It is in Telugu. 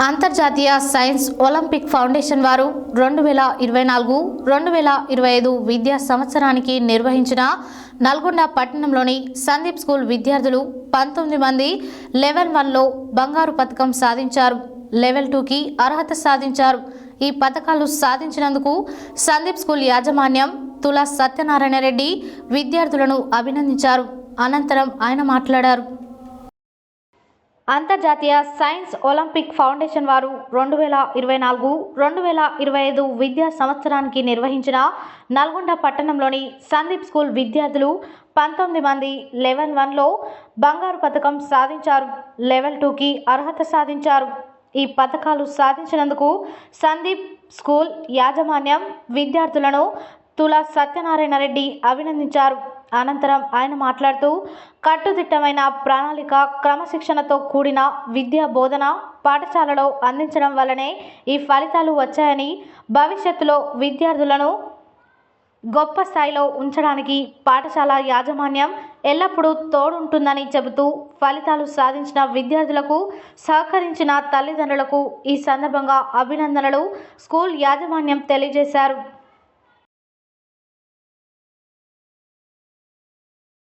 అంతర్జాతీయ సైన్స్ ఒలింపిక్ ఫౌండేషన్ వారు 2024-2025 విద్యా సంవత్సరానికి నిర్వహించిన నల్గొండ పట్టణంలోని సందీప్ స్కూల్ విద్యార్థులు 19 మంది లెవెల్ 1లో బంగారు పతకం సాధించారు. లెవెల్ 2కి అర్హత సాధించారు. ఈ పతకాలు సాధించినందుకు సందీప్ స్కూల్ యాజమాన్యం తులా సత్యనారాయణ రెడ్డి విద్యార్థులను అభినందించారు. అనంతరం ఆయన మాట్లాడారు. అంతర్జాతీయ సైన్స్ ఒలింపిక్ ఫౌండేషన్ వారు 2024-2025 విద్యా సంవత్సరానికి నిర్వహించిన నల్గొండ పట్టణంలోని సందీప్ స్కూల్ విద్యార్థులు 19 మంది లెవెల్ 1లో బంగారు పతకం సాధించారు. లెవెల్ 2కి అర్హత సాధించారు. ఈ పతకాలు సాధించినందుకు సందీప్ స్కూల్ యాజమాన్యం విద్యార్థులను తులా సత్యనారాయణ రెడ్డి అభినందించారు. అనంతరం ఆయన మాట్లాడుతూ కట్టుదిట్టమైన ప్రణాళిక, క్రమశిక్షణతో కూడిన విద్యా బోధన పాఠశాలలో అందించడం వల్లనే ఈ ఫలితాలు వచ్చాయని, భవిష్యత్తులో విద్యార్థులను గొప్ప స్థాయిలో ఉంచడానికి పాఠశాల యాజమాన్యం ఎల్లప్పుడూ తోడుంటుందని చెబుతూ ఫలితాలు సాధించిన విద్యార్థులకు సహకరించిన తల్లిదండ్రులకు ఈ సందర్భంగా అభినందనలు స్కూల్ యాజమాన్యం తెలియజేశారు.